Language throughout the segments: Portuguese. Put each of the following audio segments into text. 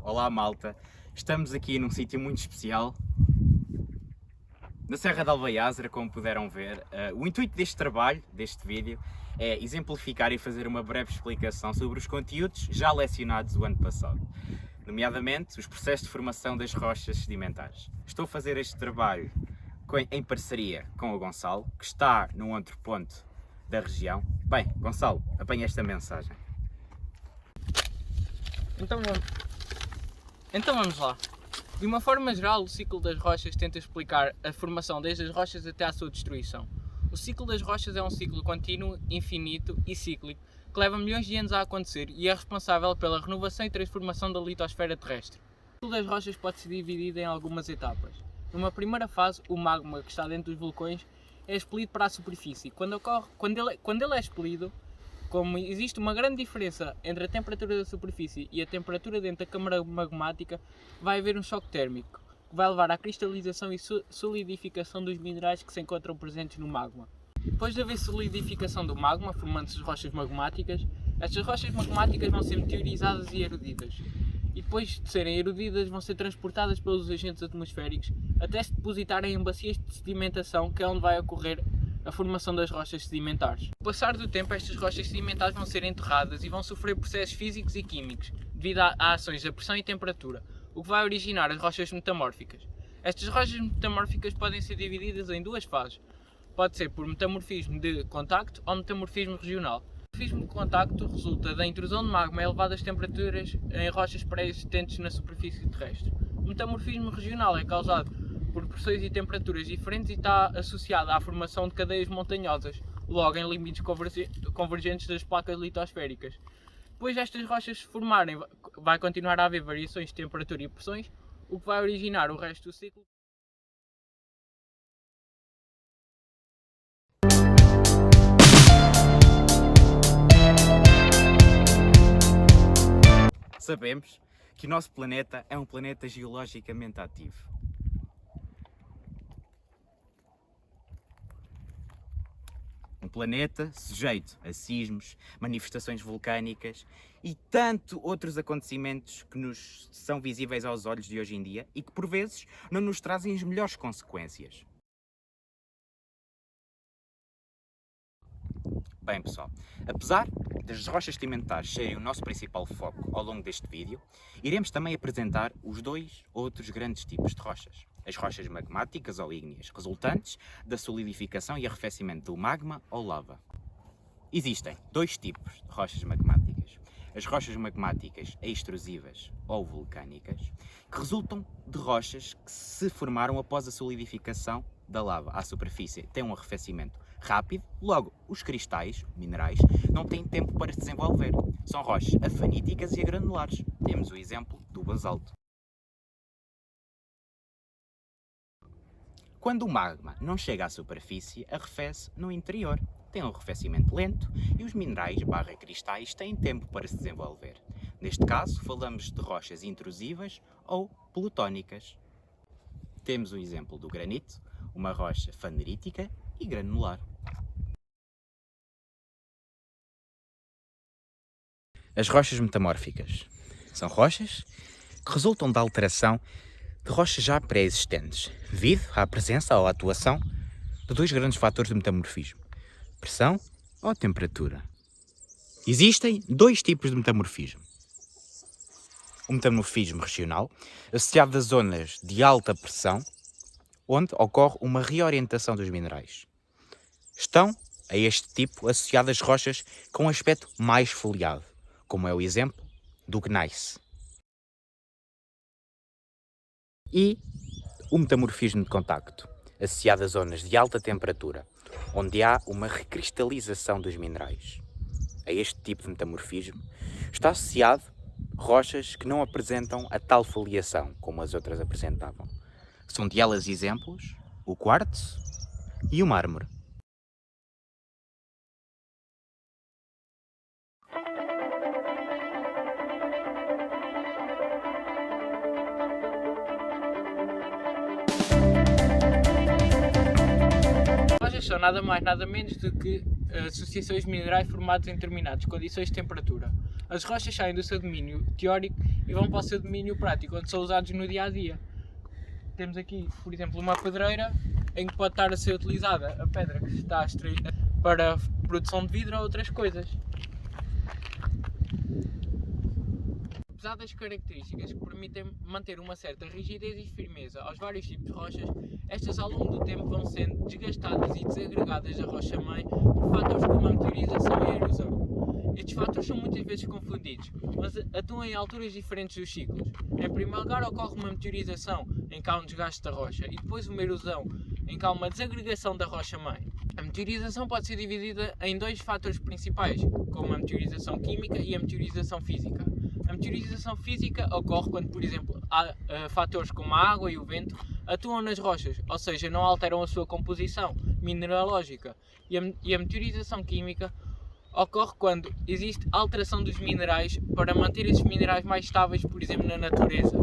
Olá malta, estamos aqui num sítio muito especial, na Serra de Alvaiázara, como puderam ver. O intuito deste trabalho, deste vídeo, é exemplificar e fazer uma breve explicação sobre os conteúdos já lecionados o ano passado, nomeadamente os processos de formação das rochas sedimentares. Estou a fazer este trabalho em parceria com o Gonçalo, que está num outro ponto da região. Bem, Gonçalo, apanha esta mensagem. Então vamos lá. De uma forma geral, o ciclo das rochas tenta explicar a formação desde as rochas até à sua destruição. O ciclo das rochas é um ciclo contínuo, infinito e cíclico que leva milhões de anos a acontecer e é responsável pela renovação e transformação da litosfera terrestre. O ciclo das rochas pode ser dividido em algumas etapas. Numa primeira fase, o magma que está dentro dos vulcões é expelido para a superfície. Quando ele é expelido, como existe uma grande diferença entre a temperatura da superfície e a temperatura dentro da câmara magmática, vai haver um choque térmico, que vai levar à cristalização e solidificação dos minerais que se encontram presentes no magma. Depois de haver solidificação do magma, formando-se as rochas magmáticas, estas rochas magmáticas vão ser meteorizadas e erudidas. E depois de serem erudidas, vão ser transportadas pelos agentes atmosféricos até se depositarem em bacias de sedimentação, que é onde vai ocorrer a formação das rochas sedimentares. Com o passar do tempo, estas rochas sedimentares vão ser enterradas e vão sofrer processos físicos e químicos devido a ações da pressão e temperatura, o que vai originar as rochas metamórficas. Estas rochas metamórficas podem ser divididas em duas fases. Pode ser por metamorfismo de contacto ou metamorfismo regional. O metamorfismo de contacto resulta da intrusão de magma a elevadas temperaturas em rochas pré-existentes na superfície terrestre. O metamorfismo regional é causado por pressões e temperaturas diferentes e está associada à formação de cadeias montanhosas, logo em limites convergentes das placas litosféricas. Depois destas rochas se formarem, vai continuar a haver variações de temperatura e pressões, o que vai originar o resto do ciclo. Sabemos que o nosso planeta é um planeta geologicamente ativo. Um planeta sujeito a sismos, manifestações vulcânicas e tanto outros acontecimentos que nos são visíveis aos olhos de hoje em dia e que por vezes não nos trazem as melhores consequências. Bem pessoal, apesar das rochas sedimentares serem o nosso principal foco ao longo deste vídeo, iremos também apresentar os dois outros grandes tipos de rochas. As rochas magmáticas ou ígneas, resultantes da solidificação e arrefecimento do magma ou lava. Existem dois tipos de rochas magmáticas. As rochas magmáticas extrusivas ou vulcânicas, que resultam de rochas que se formaram após a solidificação da lava à superfície. Tem um arrefecimento rápido, logo os cristais, minerais, não têm tempo para se desenvolver. São rochas afaníticas e agranulares. Temos o exemplo do basalto. Quando o magma não chega à superfície, arrefece no interior. Tem um arrefecimento lento e os minerais cristais têm tempo para se desenvolver. Neste caso, falamos de rochas intrusivas ou plutónicas. Temos o exemplo do granito, uma rocha fanerítica e granular. As rochas metamórficas são rochas que resultam da alteração de rochas já pré-existentes, devido à presença ou à atuação de dois grandes fatores de metamorfismo: pressão ou temperatura. Existem dois tipos de metamorfismo. O metamorfismo regional, associado a zonas de alta pressão, onde ocorre uma reorientação dos minerais. Estão a este tipo associadas rochas com um aspecto mais foliado, como é o exemplo do gneiss. E o metamorfismo de contacto, associado a zonas de alta temperatura, onde há uma recristalização dos minerais. A este tipo de metamorfismo está associado rochas que não apresentam a tal foliação como as outras apresentavam. São de elas exemplos o quartzo e o mármore. Rochas são nada mais nada menos do que associações minerais formadas em determinadas condições de temperatura. As rochas saem do seu domínio teórico e vão para o seu domínio prático, onde são usados no dia a dia. Temos aqui, por exemplo, uma pedreira em que pode estar a ser utilizada a pedra que está a extrair para a produção de vidro ou outras coisas. Apesar das características que permitem manter uma certa rigidez e firmeza aos vários tipos de rochas, estas ao longo do tempo vão sendo desgastadas e desagregadas da rocha-mãe por fatores como a meteorização e a erosão. Estes fatores são muitas vezes confundidos, mas atuam em alturas diferentes dos ciclos. Em primeiro lugar ocorre uma meteorização, em que há um desgaste da rocha, e depois uma erosão, em que há uma desagregação da rocha-mãe. A meteorização pode ser dividida em dois fatores principais, como a meteorização química e a meteorização física. A meteorização física ocorre quando, por exemplo, há fatores como a água e o vento atuam nas rochas, ou seja, não alteram a sua composição mineralógica. E a meteorização química ocorre quando existe alteração dos minerais para manter esses minerais mais estáveis, por exemplo, na natureza.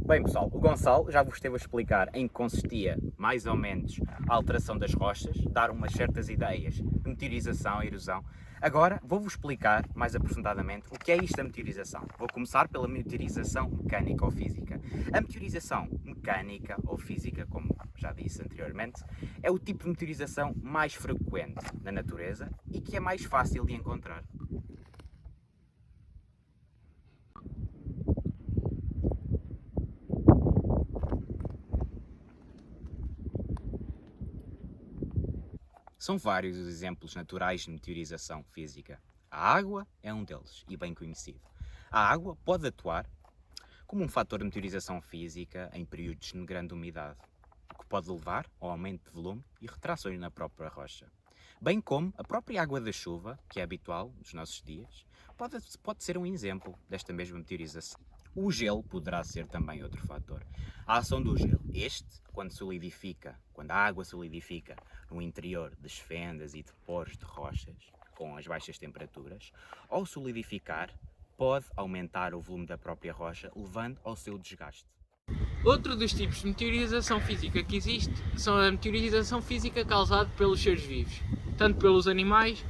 Bem pessoal, o Gonçalo já vos esteve a explicar em que consistia mais ou menos a alteração das rochas, dar umas certas ideias de meteorização e erosão. Agora vou-vos explicar mais aprofundadamente o que é isto da meteorização. Vou começar pela meteorização mecânica ou física. A meteorização mecânica ou física, como já disse anteriormente, é o tipo de meteorização mais frequente na natureza e que é mais fácil de encontrar. São vários os exemplos naturais de meteorização física. A água é um deles e bem conhecido. A água pode atuar como um fator de meteorização física em períodos de grande umidade, o que pode levar ao aumento de volume e retrações na própria rocha. Bem como a própria água da chuva, que é habitual nos nossos dias, pode ser um exemplo desta mesma meteorização. O gelo poderá ser também outro fator. A ação do gelo. Quando a água solidifica no interior das fendas e de poros de rochas, com as baixas temperaturas, ao solidificar, pode aumentar o volume da própria rocha, levando ao seu desgaste. Outro dos tipos de meteorização física que existe são a meteorização física causada pelos seres vivos, tanto pelos animais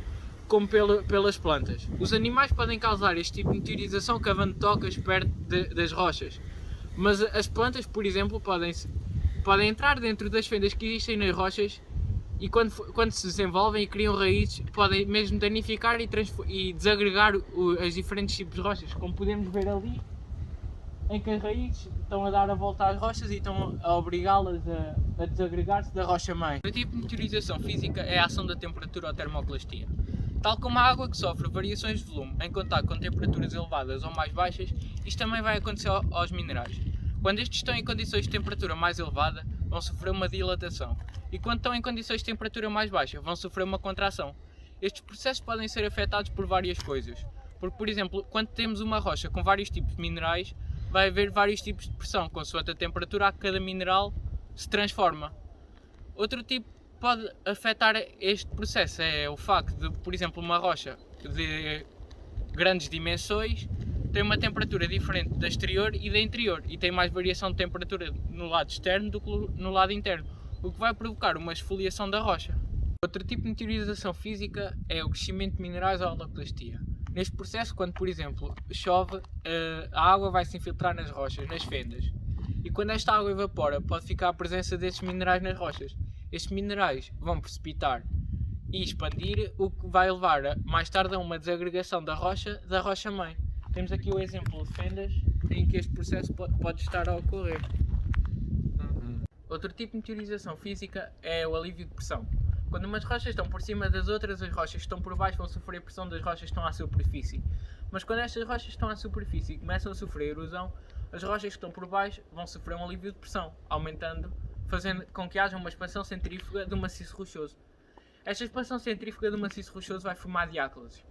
como pelas plantas. Os animais podem causar este tipo de meteorização cavando tocas perto das rochas, mas as plantas, por exemplo, podem entrar dentro das fendas que existem nas rochas e quando se desenvolvem e criam raízes, podem mesmo danificar e desagregar os diferentes tipos de rochas, como podemos ver ali, em que as raízes estão a dar a volta às rochas e estão a obrigá-las a desagregar-se da rocha-mãe. O tipo de meteorização física é a ação da temperatura ou termoclastia. Tal como a água que sofre variações de volume em contacto com temperaturas elevadas ou mais baixas, isto também vai acontecer aos minerais. Quando estes estão em condições de temperatura mais elevada, vão sofrer uma dilatação, e quando estão em condições de temperatura mais baixa, vão sofrer uma contração. Estes processos podem ser afetados por várias coisas, porque, por exemplo, quando temos uma rocha com vários tipos de minerais, vai haver vários tipos de pressão, consoante a temperatura a que cada mineral se transforma. Outro tipo pode afetar este processo é o facto de, por exemplo, uma rocha de grandes dimensões tem uma temperatura diferente da exterior e da interior e tem mais variação de temperatura no lado externo do que no lado interno, o que vai provocar uma esfoliação da rocha. Outro tipo de meteorização física é o crescimento de minerais ou holoclastia. Neste processo, quando, por exemplo, chove, a água vai se infiltrar nas rochas, nas fendas, e quando esta água evapora, pode ficar a presença desses minerais nas rochas. Estes minerais vão precipitar e expandir, o que vai levar mais tarde a uma desagregação da rocha-mãe. Temos aqui o exemplo de fendas em que este processo pode estar a ocorrer. Outro tipo de meteorização física é o alívio de pressão. Quando umas rochas estão por cima das outras, as rochas que estão por baixo vão sofrer pressão das rochas que estão à superfície. Mas quando estas rochas estão à superfície e começam a sofrer erosão, as rochas que estão por baixo vão sofrer um alívio de pressão, aumentando, fazendo com que haja uma expansão centrífuga do maciço rochoso. Esta expansão centrífuga do maciço rochoso vai formar diáclases.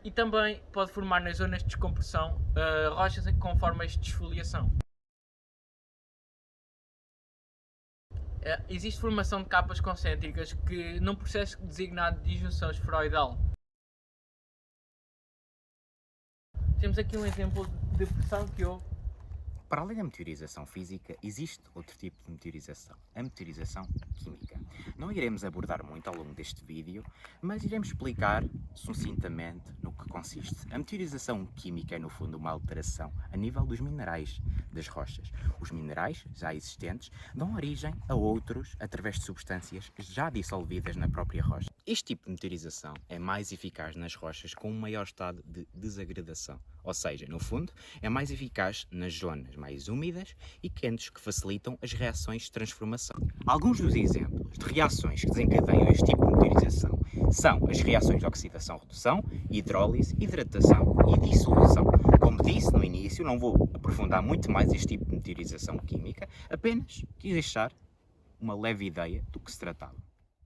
E também pode formar nas zonas de descompressão rochas com formas de esfoliação. Existe formação de capas concêntricas que, num processo designado de disjunção esferoidal. Temos aqui um exemplo de pressão que houve. Para além da meteorização física, existe outro tipo de meteorização, a meteorização química. Não iremos abordar muito ao longo deste vídeo, mas iremos explicar sucintamente no que consiste. A meteorização química é, no fundo, uma alteração a nível dos minerais das rochas. Os minerais já existentes dão origem a outros através de substâncias já dissolvidas na própria rocha. Este tipo de meteorização é mais eficaz nas rochas com um maior estado de desagradação, ou seja, no fundo, é mais eficaz nas zonas mais úmidas e quentes que facilitam as reações de transformação. Alguns dos exemplos de reações que desencadeiam este tipo de meteorização são as reações de oxidação-redução, hidrólise, hidratação e dissolução. Como disse no início, não vou aprofundar muito mais este tipo de meteorização química, apenas quis deixar uma leve ideia do que se tratava.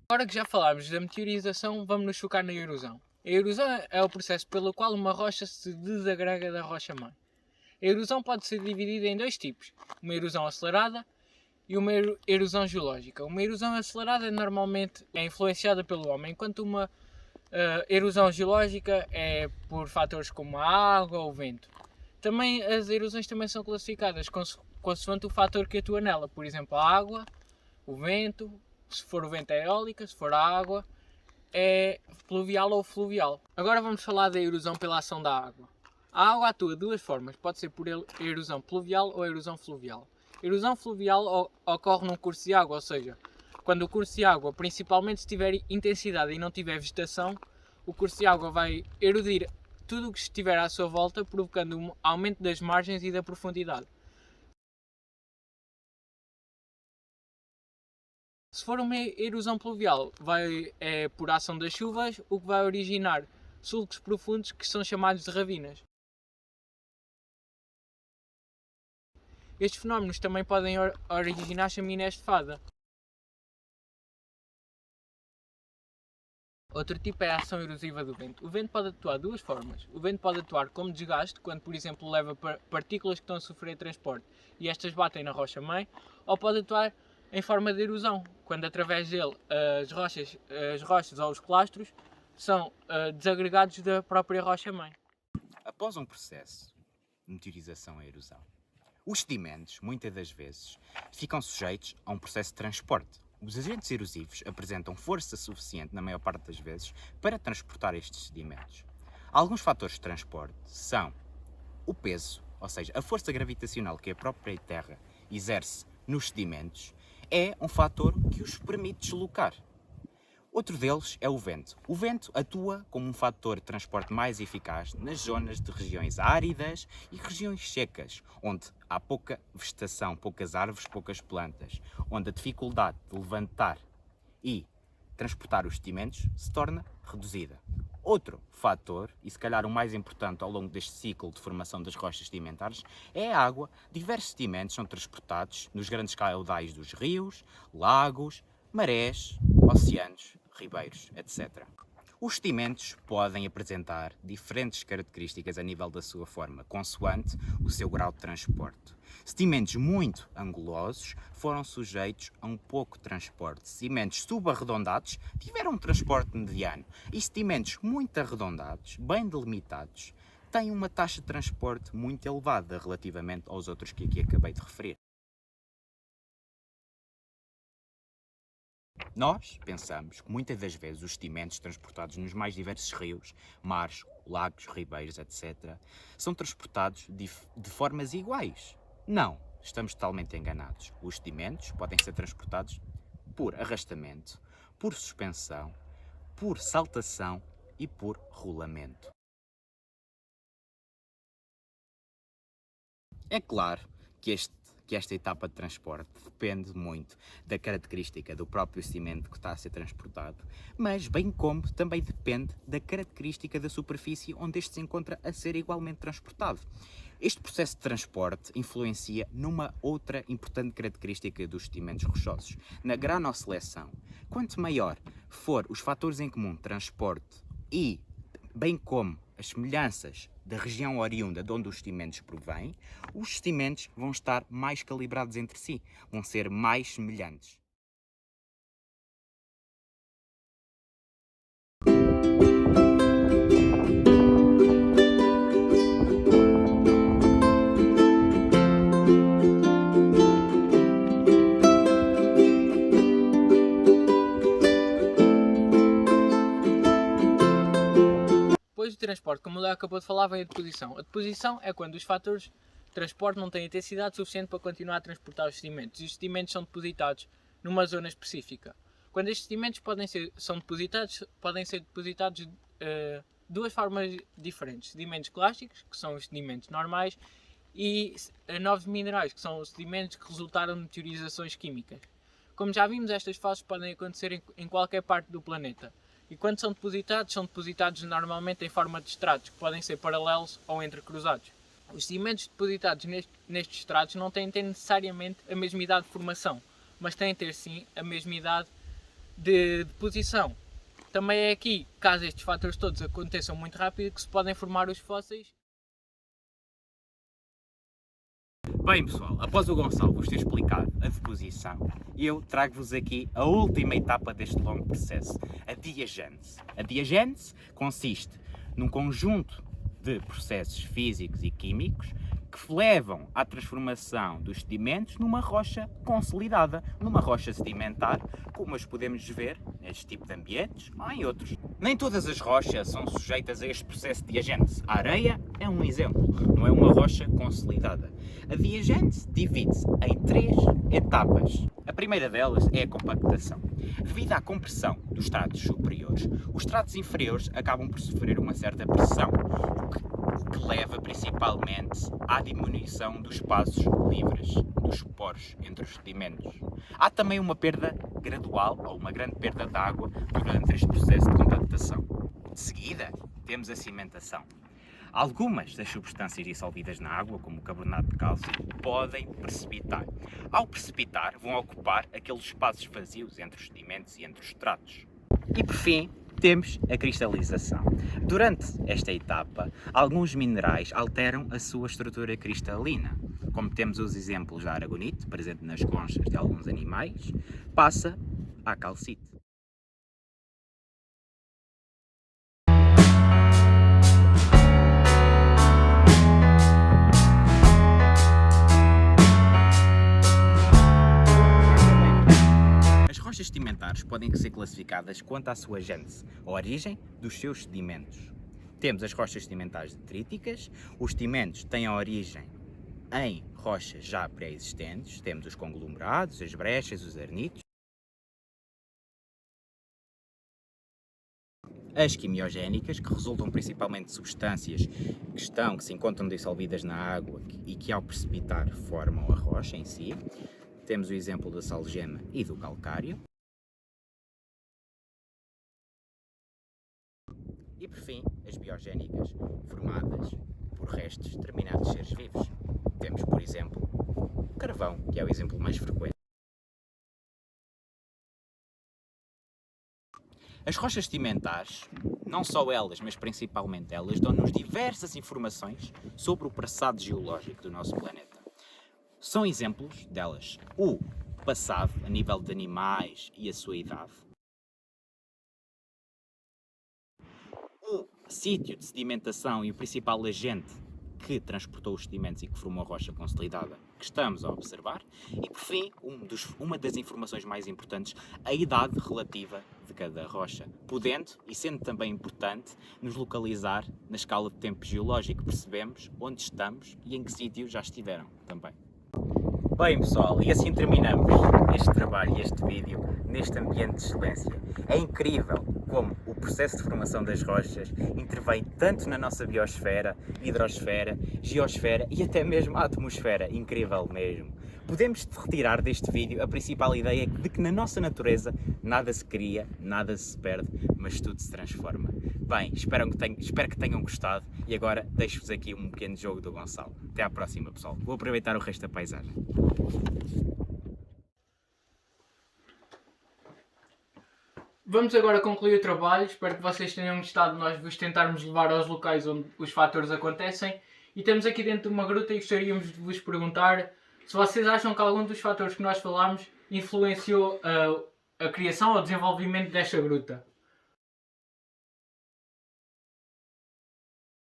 Agora que já falámos da meteorização, vamos nos focar na erosão. A erosão é o processo pelo qual uma rocha se desagrega da rocha-mãe. A erosão pode ser dividida em dois tipos, uma erosão acelerada e uma erosão geológica. Uma erosão acelerada normalmente é influenciada pelo homem, enquanto uma erosão geológica é por fatores como a água ou o vento. Também as erosões também são classificadas consoante o fator que atua nela, por exemplo, a água, o vento, se for o vento é eólica, se for a água é pluvial ou fluvial. Agora vamos falar da erosão pela ação da água. A água atua de duas formas, pode ser por erosão pluvial ou erosão fluvial. A erosão fluvial ocorre num curso de água, ou seja, quando o curso de água, principalmente se tiver intensidade e não tiver vegetação, o curso de água vai erodir tudo o que estiver à sua volta, provocando um aumento das margens e da profundidade. Se for uma erosão pluvial, é por ação das chuvas, o que vai originar sulcos profundos que são chamados de ravinas. Estes fenómenos também podem originar chaminés de fada. Outro tipo é a ação erosiva do vento. O vento pode atuar de duas formas. O vento pode atuar como desgaste, quando por exemplo leva partículas que estão a sofrer transporte e estas batem na rocha-mãe, ou pode atuar em forma de erosão, quando através dele as rochas ou os clastros são desagregados da própria rocha-mãe. Após um processo de meteorização e erosão, os sedimentos, muitas das vezes, ficam sujeitos a um processo de transporte. Os agentes erosivos apresentam força suficiente, na maior parte das vezes, para transportar estes sedimentos. Alguns fatores de transporte são o peso, ou seja, a força gravitacional que a própria Terra exerce nos sedimentos, é um fator que os permite deslocar. Outro deles é o vento. O vento atua como um fator de transporte mais eficaz nas zonas de regiões áridas e regiões secas, onde há pouca vegetação, poucas árvores, poucas plantas, onde a dificuldade de levantar e transportar os sedimentos se torna reduzida. Outro fator, e se calhar o mais importante ao longo deste ciclo de formação das rochas sedimentares, é a água. Diversos sedimentos são transportados nos grandes caudais dos rios, lagos, marés, oceanos, ribeiros, etc. Os sedimentos podem apresentar diferentes características a nível da sua forma, consoante o seu grau de transporte. Sedimentos muito angulosos foram sujeitos a um pouco transporte. Sedimentos subarredondados tiveram um transporte mediano. E sedimentos muito arredondados, bem delimitados, têm uma taxa de transporte muito elevada relativamente aos outros que aqui acabei de referir. Nós pensamos que muitas das vezes os sedimentos transportados nos mais diversos rios, mares, lagos, ribeiros, etc., são transportados de formas iguais. Não, estamos totalmente enganados. Os sedimentos podem ser transportados por arrastamento, por suspensão, por saltação e por rolamento. É claro que esta etapa de transporte depende muito da característica do próprio sedimento que está a ser transportado, mas bem como também depende da característica da superfície onde este se encontra a ser igualmente transportado. Este processo de transporte influencia numa outra importante característica dos sedimentos rochosos, na granoseleção. Quanto maior for os fatores em comum de transporte e bem como as semelhanças da região oriunda de onde os sedimentos provêm, os sedimentos vão estar mais calibrados entre si, vão ser mais semelhantes. de transporte, como o Léo acabou de falar, vem a deposição. A deposição é quando os fatores de transporte não têm intensidade suficiente para continuar a transportar os sedimentos. E os sedimentos são depositados numa zona específica. Quando estes sedimentos podem ser depositados de duas formas diferentes. Sedimentos clásticos, que são os sedimentos normais, e novos minerais, que são os sedimentos que resultaram de meteorizações químicas. Como já vimos, estas fases podem acontecer em qualquer parte do planeta. E quando são depositados normalmente em forma de estratos, que podem ser paralelos ou entrecruzados. Os sedimentos depositados nestes estratos não têm de ter necessariamente a mesma idade de formação, mas têm de ter sim a mesma idade de deposição. Também é aqui, caso estes fatores todos aconteçam muito rápido, que se podem formar os fósseis. Bem pessoal, após o Gonçalo vos ter explicado a deposição, eu trago-vos aqui a última etapa deste longo processo, a diagênese. A diagênese consiste num conjunto de processos físicos e químicos que levam à transformação dos sedimentos numa rocha consolidada, numa rocha sedimentar, como as podemos ver neste tipo de ambientes ou em outros. Nem todas as rochas são sujeitas a este processo de diagênese. A areia é um exemplo, não é uma rocha consolidada. A diagênese divide-se em 3 etapas. A primeira delas é a compactação. Devido à compressão dos estratos superiores, os estratos inferiores acabam por sofrer uma certa pressão, o que leva principalmente à diminuição dos espaços livres, dos poros entre os sedimentos. Há também uma perda gradual, ou uma grande perda de água, durante este processo de compactação. De seguida, temos a cimentação. Algumas das substâncias dissolvidas na água, como o carbonato de cálcio, podem precipitar. Ao precipitar, vão ocupar aqueles espaços vazios entre os sedimentos e entre os estratos. E por fim, temos a cristalização. Durante esta etapa, alguns minerais alteram a sua estrutura cristalina. Como temos os exemplos da aragonite, presente nas conchas de alguns animais, passa à calcite. As rochas sedimentares podem ser classificadas quanto à sua gênese, a origem dos seus sedimentos. Temos as rochas sedimentares detríticas, os sedimentos têm a origem em rochas já pré-existentes, temos os conglomerados, as brechas, os arnitos. As quimiogénicas, que resultam principalmente de substâncias que se encontram dissolvidas na água e que ao precipitar formam a rocha em si. Temos o exemplo da salgema e do calcário. E por fim, as biogénicas, formadas por restos de determinados seres vivos. Temos, por exemplo, o carvão, que é o exemplo mais frequente. As rochas sedimentares, não só elas, mas principalmente elas, dão-nos diversas informações sobre o passado geológico do nosso planeta. São exemplos delas o passado, a nível de animais e a sua idade, o sítio de sedimentação e o principal agente que transportou os sedimentos e que formou a rocha consolidada que estamos a observar, e por fim, uma das informações mais importantes, a idade relativa de cada rocha, podendo e sendo também importante nos localizar na escala de tempo geológico, percebemos onde estamos e em que sítio já estiveram também. Bem pessoal, e assim terminamos este trabalho e este vídeo neste ambiente de excelência. É incrível como o processo de formação das rochas intervém tanto na nossa biosfera, hidrosfera, geosfera e até mesmo a atmosfera. Incrível mesmo. Podemos retirar deste vídeo a principal ideia de que na nossa natureza nada se cria, nada se perde, mas tudo se transforma. Bem, espero que tenham gostado e agora deixo-vos aqui um pequeno jogo do Gonçalo. Até à próxima pessoal. Vou aproveitar o resto da paisagem. Vamos agora concluir o trabalho, espero que vocês tenham gostado de nós vos tentarmos levar aos locais onde os fatores acontecem. E estamos aqui dentro de uma gruta e gostaríamos de vos perguntar se vocês acham que algum dos fatores que nós falámos influenciou a criação ou desenvolvimento desta gruta.